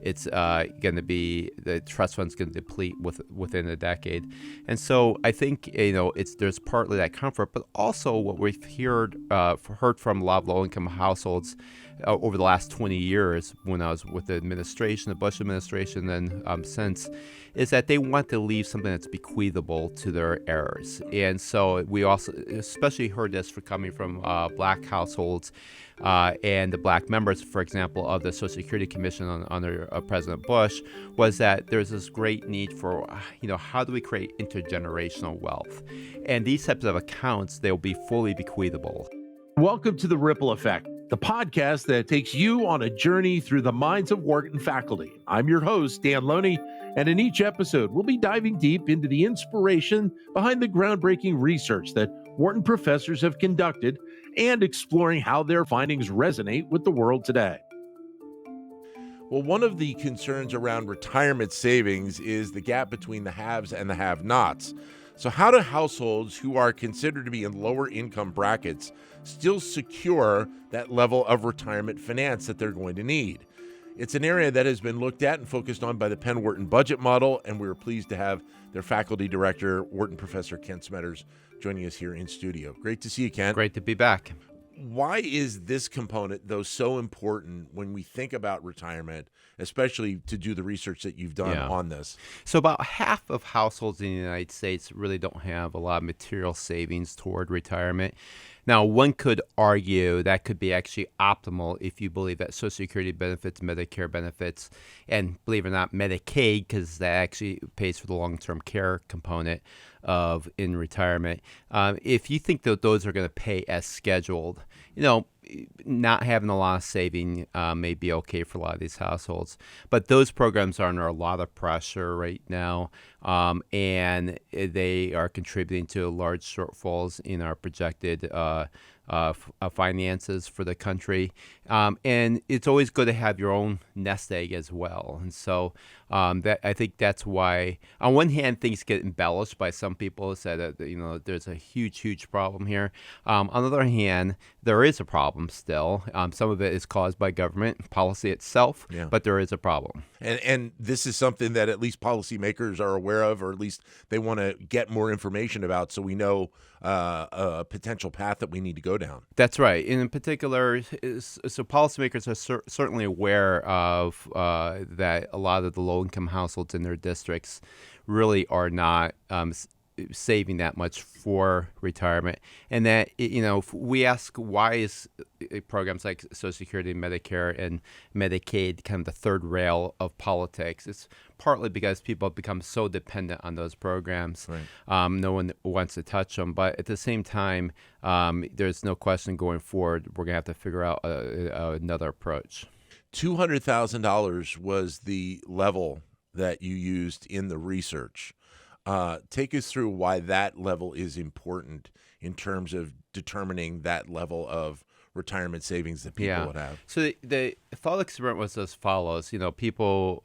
it's going to be, the trust fund's going to deplete within a decade. And so I think, there's partly that comfort, but also what we've heard from a lot of low-income households over the last 20 years when I was with the administration, the Bush administration, and since, is that they want to leave something that's bequeathable to their heirs. And so we also especially heard this coming from black households and the black members, for example, of the Social Security Commission under President Bush, was that there's this great need for, how do we create intergenerational wealth? And these types of accounts, they'll be fully bequeathable. Welcome to The Ripple Effect, the podcast that takes you on a journey through the minds of Wharton faculty. I'm your host, Dan Loney, and in each episode, we'll be diving deep into the inspiration behind the groundbreaking research that Wharton professors have conducted and exploring how their findings resonate with the world today. Well, one of the concerns around retirement savings is the gap between the haves and the have-nots. So how do households who are considered to be in lower income brackets still secure that level of retirement finance that they're going to need? It's an area that has been looked at and focused on by the Penn Wharton budget model, and we're pleased to have their faculty director, Wharton professor Ken Smetters, joining us here in studio. Great to see you, Ken. Great to be back. Why is this component, though, so important when we think about retirement, especially to do the research that you've done on this? So about half of households in the United States really don't have a lot of material savings toward retirement. Now, one could argue that could be actually optimal if you believe that Social Security benefits, Medicare benefits, and believe it or not, Medicaid, because that actually pays for the long-term care component of in retirement. If you think that those are going to pay as scheduled, not having a lot of saving may be okay for a lot of these households. But those programs are under a lot of pressure right now, and they are contributing to large shortfalls in our projected finances for the country. And it's always good to have your own nest egg as well. And so I think that's why, on one hand, things get embellished by some people who say that, there's a huge problem here. On the other hand, there is a problem still. Some of it is caused by government policy itself, but there is a problem. And this is something that at least policymakers are aware of, or at least they want to get more information about, so we know a potential path that we need to go down. That's right. In particular, so policymakers are certainly aware of that a lot of the low-income households in their districts really are not saving that much for retirement, and that if we ask why is programs like Social Security, Medicare, and Medicaid kind of the third rail of politics, it's partly because people have become so dependent on those programs. Right. No one wants to touch them, but at the same time, there's no question going forward we're going to have to figure out another approach. $200,000 was the level that you used in the research. Take us through why that level is important in terms of determining that level of retirement savings that people would have. So the thought experiment was as follows. People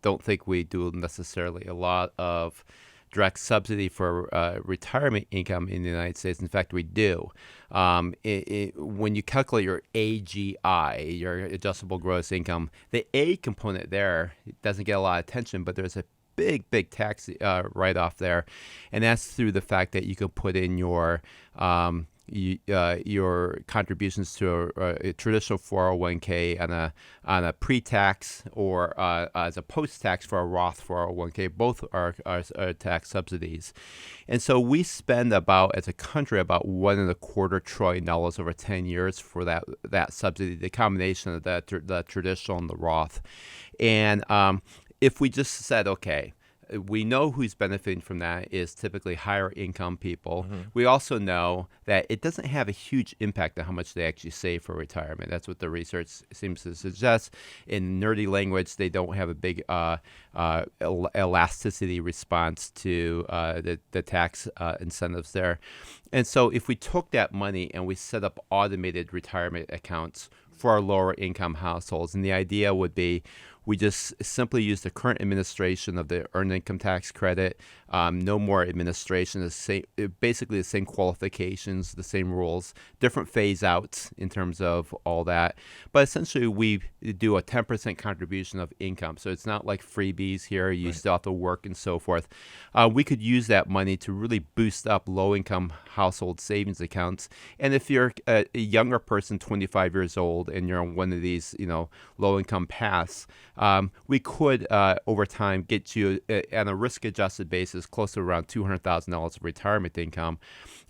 don't think we do necessarily a lot of direct subsidy for retirement income in the United States. In fact, we do. When you calculate your AGI, your adjustable gross income, the A component there doesn't get a lot of attention, but there's a big tax write-off there, and that's through the fact that you can put in your contributions to a traditional 401k on a pre-tax or as a post-tax for a Roth 401k. Both are tax subsidies, and so we spend as a country about $1.25 trillion over 10 years for that subsidy, the combination of the traditional and the Roth, and if we just said, okay, we know who's benefiting from that is typically higher income people. Mm-hmm. We also know that it doesn't have a huge impact on how much they actually save for retirement. That's what the research seems to suggest. In nerdy language, they don't have a big elasticity response to the tax incentives there. And so if we took that money and we set up automated retirement accounts for our lower income households, and the idea would be we just simply use the current administration of the earned income tax credit. No more administration. Basically the same qualifications, the same rules, different phase outs in terms of all that. But essentially, we do a 10% contribution of income. So it's not like freebies here. You still have to work and so forth. We could use that money to really boost up low-income household savings accounts. And if you're a younger person, 25 years old, and you're on one of these, low-income paths, we could, over time, get you, on a risk-adjusted basis, close to around $200,000 of retirement income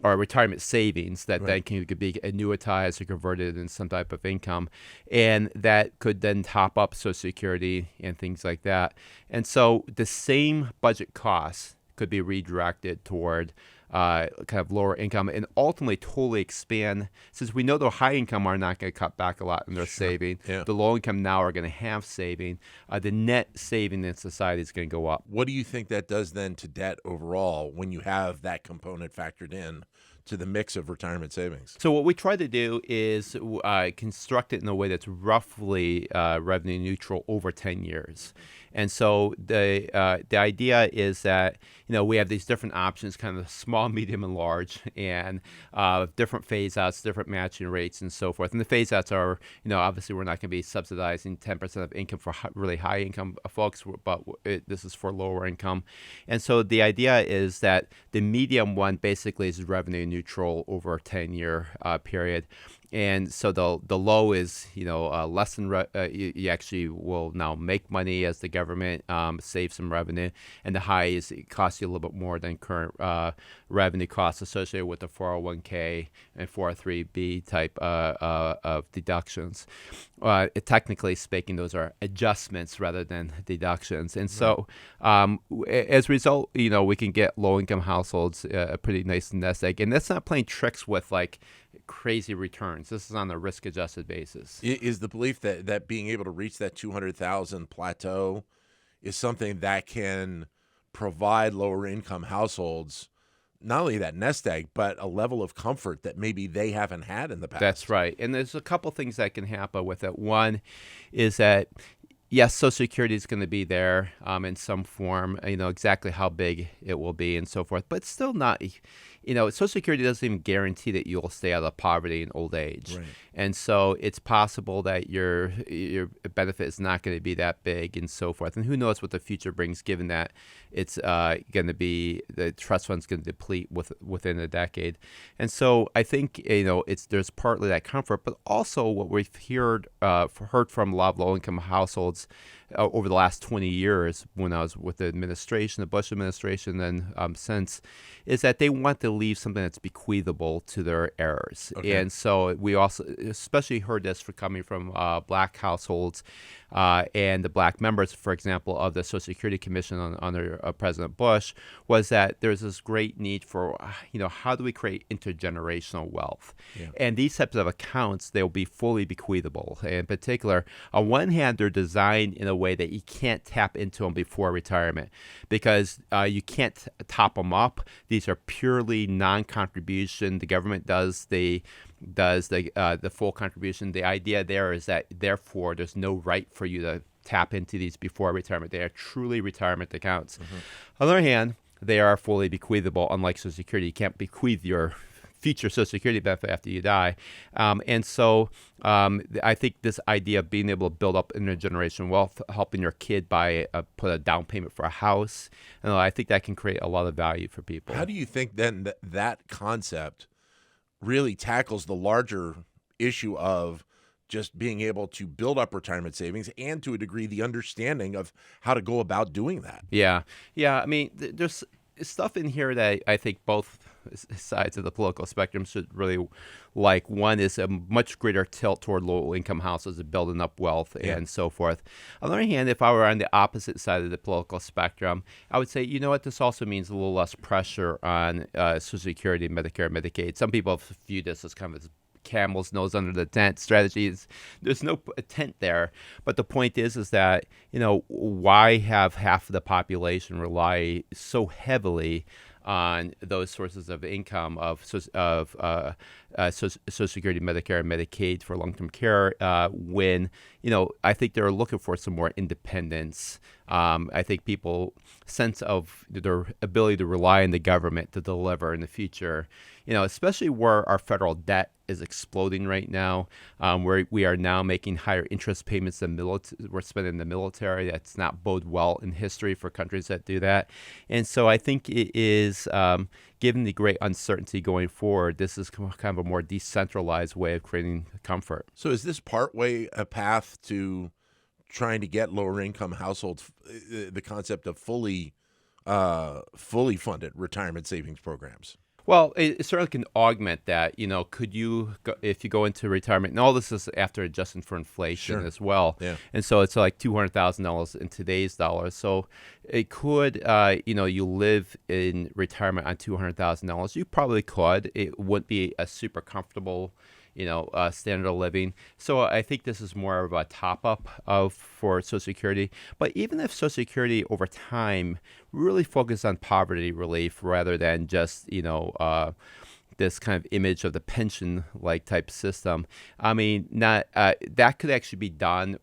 or retirement savings that then could be annuitized or converted in some type of income. And that could then top up Social Security and things like that. And so the same budget costs could be redirected toward kind of lower income and ultimately totally expand. Since we know the high income are not going to cut back a lot in their saving, the low income now are going to have saving. The net saving in society is going to go up. What do you think that does then to debt overall when you have that component factored in to the mix of retirement savings? So what we try to do is construct it in a way that's roughly revenue neutral over 10 years. And so the idea is that, we have these different options, kind of small, medium, and large, and different phase outs, different matching rates, and so forth. And the phase outs are, obviously we're not going to be subsidizing 10% of income for really high income folks, but this is for lower income. And so the idea is that the medium one basically is revenue neutral over a 10-year period. And so the low is, less than you actually will now make money as the government saves some revenue. And the high is it costs you a little bit more than current revenue costs associated with the 401k and 403b type of deductions. Technically speaking, those are adjustments rather than deductions. And so as a result, we can get low-income households a pretty nice nest egg. And that's not playing tricks with like crazy returns. This is on a risk-adjusted basis. Is the belief that being able to reach that 200,000 plateau is something that can provide lower-income households not only that nest egg, but a level of comfort that maybe they haven't had in the past? That's right. And there's a couple things that can happen with it. One is that, yes, Social Security is going to be there in some form, exactly how big it will be and so forth, but it's still not, Social Security doesn't even guarantee that you'll stay out of poverty in old age. Right. And so it's possible that your benefit is not going to be that big and so forth. And who knows what the future brings, given that it's going to be, the trust fund's going to deplete within a decade. And so I think, there's partly that comfort, but also what we've heard from a lot of low-income households over the last 20 years when I was with the administration, the Bush administration, and since, is that they want to leave something that's bequeathable to their heirs. Okay. And so we also especially heard this coming from black households and the black members, for example, of the Social Security Commission under President Bush, was that there's this great need for, how do we create intergenerational wealth? Yeah. And these types of accounts, they'll be fully bequeathable. In particular, on one hand, they're designed in a way that you can't tap into them before retirement because you can't top them up. These are purely non-contribution. The government does the full contribution. The idea there is that, therefore, there's no right for you to tap into these before retirement. They are truly retirement accounts. Mm-hmm. On the other hand, they are fully bequeathable, unlike Social Security. You can't bequeath your future Social Security benefit after you die. And so I think this idea of being able to build up intergenerational wealth, helping your kid put a down payment for a house, I think that can create a lot of value for people. How do you think then that concept really tackles the larger issue of just being able to build up retirement savings and, to a degree, the understanding of how to go about doing that? Yeah. I mean, there's stuff in here that I think both sides of the political spectrum should really like. One is a much greater tilt toward low-income houses and building up wealth and so forth. On the other hand, if I were on the opposite side of the political spectrum, I would say, this also means a little less pressure on Social Security, Medicare, Medicaid. Some people have viewed this as kind of camel's nose under the tent strategies. There's no tent there. But the point is that, why have half of the population rely so heavily on those sources of income of Social Security, Medicare, and Medicaid for long-term care. When I think they're looking for some more independence. I think people sense of their ability to rely on the government to deliver in the future. Especially where our federal debt is exploding right now, where we are now making higher interest payments than we're spending in the military. That's not bode well in history for countries that do that. And so I think it is, given the great uncertainty going forward, this is kind of a more decentralized way of creating comfort. So is this partway a path to trying to get lower income households, the concept of fully funded retirement savings programs? Well, it certainly can augment that. Could you, if you go into retirement, and all this is after adjusting for inflation as well. Yeah. And so it's like $200,000 in today's dollars. So it could, you live in retirement on $200,000. You probably could. It wouldn't be a super comfortable standard of living. So I think this is more of a top-up for Social Security. But even if Social Security over time really focus on poverty relief rather than just, this kind of image of the pension-like type system, I mean, that could actually be done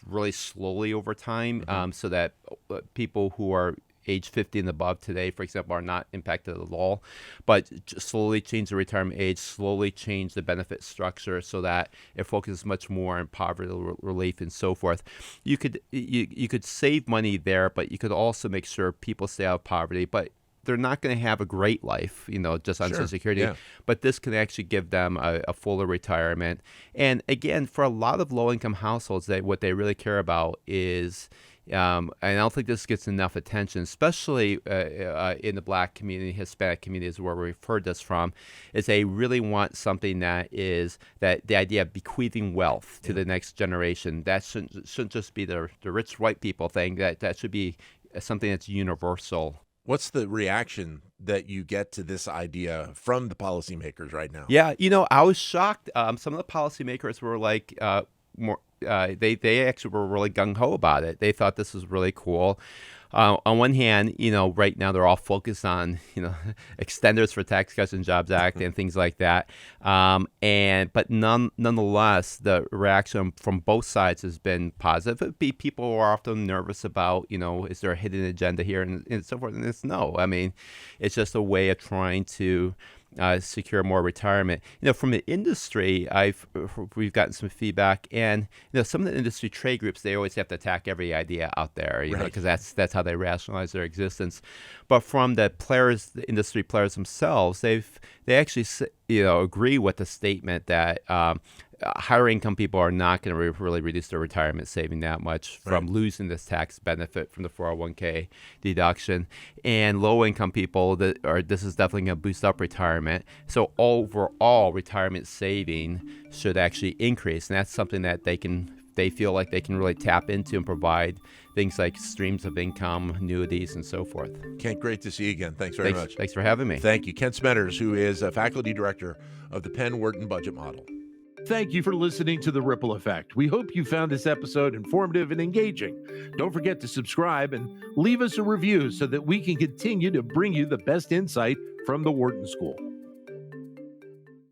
really slowly over time, so that people who are age 50 and above today, for example, are not impacted at all, but just slowly change the retirement age, slowly change the benefit structure so that it focuses much more on poverty relief and so forth. You could save money there, but you could also make sure people stay out of poverty, but they're not going to have a great life, just on Social Security. Yeah. But this can actually give them a fuller retirement. And again, for a lot of low-income households, what they really care about is, and I don't think this gets enough attention, especially in the Black community, Hispanic communities where we've heard this from, is they really want something that the idea of bequeathing wealth to the next generation. That shouldn't just be the rich white people thing. That should be something that's universal. What's the reaction that you get to this idea from the policymakers right now? Yeah, I was shocked. Some of the policymakers were like more. They actually were really gung-ho about it. They thought this was really cool. On one hand, right now they're all focused on, extenders for Tax Cuts and Jobs Act and things like that. But nonetheless, the reaction from both sides has been positive. People are often nervous about, is there a hidden agenda here and so forth? And it's no. I mean, it's just a way of trying to secure more retirement. From the industry, we've gotten some feedback, and some of the industry trade groups, they always have to attack every idea out there, because that's how they rationalize their existence. But from the industry players themselves, they actually agree with the statement that higher income people are not going to really reduce their retirement saving that much from losing this tax benefit from the 401k deduction. And low income people, this is definitely going to boost up retirement. So overall, retirement saving should actually increase. And that's something that they feel like they can really tap into and provide things like streams of income, annuities, and so forth. Kent, great to see you again. Thanks very much. Thanks for having me. Thank you. Kent Smetters, who is a faculty director of the Penn Wharton Budget Model. Thank you for listening to The Ripple Effect. We hope you found this episode informative and engaging. Don't forget to subscribe and leave us a review so that we can continue to bring you the best insight from the Wharton School.